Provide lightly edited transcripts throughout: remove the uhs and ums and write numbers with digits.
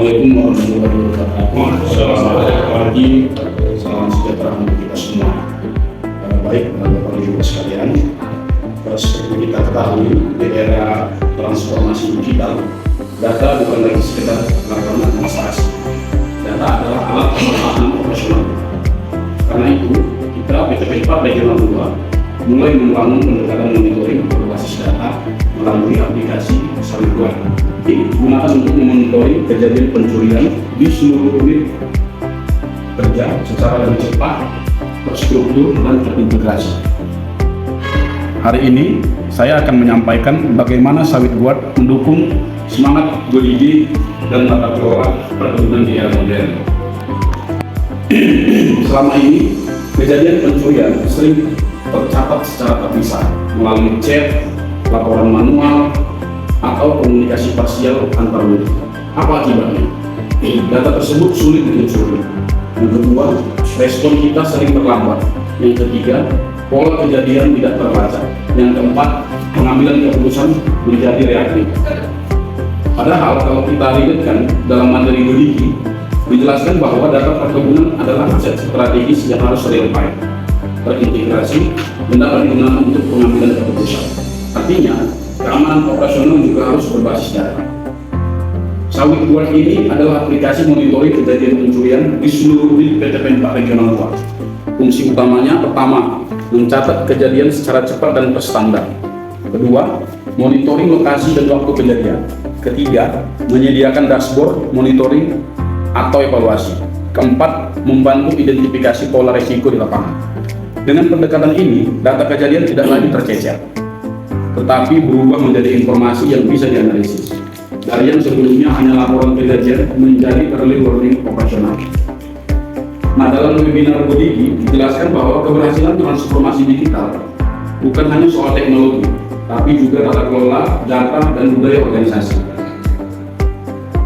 Assalamualaikum warahmatullahi wabarakatuh. Selamat pagi, salam sejahtera untuk kita semua. Baik, Bapak Ibu sekalian, seperti kita ketahui di era transformasi digital, data bukan lagi sekedar laporan administrasi. Data adalah alat pemeriksaan operasional. Karena itu, kita PTP 4 Regional 2 mulai membangun pendekatan monitoring berbasis data melalui aplikasi SawitGuard. Ini digunakan untuk memonitoring kejadian pencurian di seluruh unit kerja secara lebih cepat, terstruktur, dan terintegrasi. Hari ini saya akan menyampaikan bagaimana SawitGuard mendukung semangat GoDigi dan tata kelola perkebunan di era modern. Selama ini kejadian pencurian sering tercatat secara terpisah melalui chat, laporan manual, atau komunikasi parsial antar unit. Apa akibatnya? Data tersebut sulit ditelusuri. Yang kedua, respon kita sering terlambat. Yang ketiga, pola kejadian tidak terbaca. Yang keempat, pengambilan keputusan menjadi reaktif. Padahal kalau kita relate dalam materi GoDigi, dijelaskan bahwa data perkebunan adalah aset strategis yang harus real time, terintegrasi, dan dapat digunakan untuk pengambilan keputusan. Artinya, keamanan operasional juga harus berbasis data. SawitGuard ini adalah aplikasi monitoring kejadian pencurian di seluruh unit PTP 4 Regional 2. Fungsi utamanya, pertama, mencatat kejadian secara cepat dan terstandar. Kedua, monitoring lokasi dan waktu kejadian. Ketiga, menyediakan dashboard monitoring atau evaluasi. Keempat, membantu identifikasi pola risiko di lapangan. Dengan pendekatan ini, data kejadian tidak lagi tercecer, tetapi berubah menjadi informasi yang bisa dianalisis. Dari yang sebelumnya hanya laporan kejadian menjadi early warning operasional. Nah, dalam webinar GoDigi dijelaskan bahwa keberhasilan transformasi digital bukan hanya soal teknologi, tapi juga tata kelola, data, dan budaya organisasi.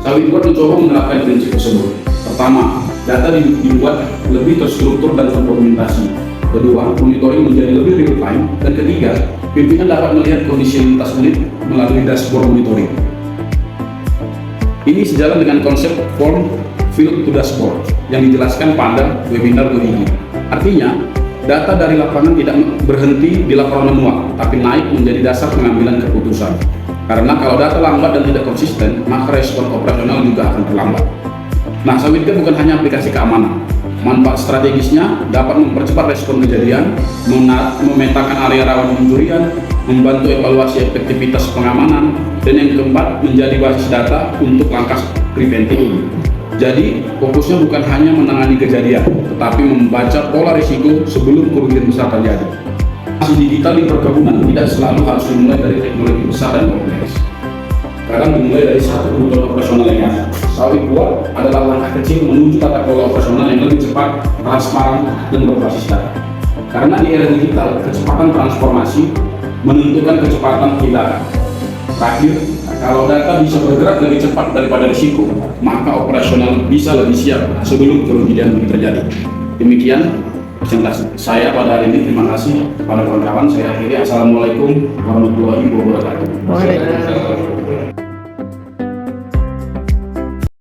SawitGuard mencoba menerapkan prinsip tersebut. Pertama, data dibuat lebih terstruktur dan terdokumentasi. Kedua, monitoring menjadi lebih real time. Dan ketiga, pimpinan dapat melihat kondisi lintas unit melalui dashboard monitoring. Ini sejalan dengan konsep form field to dashboard yang dijelaskan pada webinar GoDigi. Artinya, data dari lapangan tidak berhenti di laporan manual, tapi naik menjadi dasar pengambilan keputusan. Karena kalau data lambat dan tidak konsisten, maka respon operasional juga akan terlambat. Nah, SawitGuard bukan hanya aplikasi keamanan. Manfaat strategisnya dapat mempercepat respon kejadian, memetakan area rawan pencurian, membantu evaluasi efektivitas pengamanan, dan yang keempat, menjadi basis data untuk langkah preventif. Jadi, fokusnya bukan hanya menangani kejadian, tetapi membaca pola risiko sebelum kerugian besar terjadi. Transformasi digital di perkebunan tidak selalu harus dimulai dari teknologi besar dan kompleks. Kadang dimulai dari satu kebutuhan operasional yang ada. SawitGuard adalah langkah kecil menuju tata kelola operasional yang lebih cepat, transparan, dan berbasis data. Karena di era digital, kecepatan transformasi menentukan kecepatan tindakan. Terakhir, kalau data bisa bergerak lebih cepat daripada risiko, maka operasional bisa lebih siap sebelum kerugian terjadi. Demikian presentasi saya pada hari ini. Terima kasih kepada kawan-kawan. Saya akhiri. Assalamualaikum warahmatullahi wabarakatuh. Waalaikumsalam.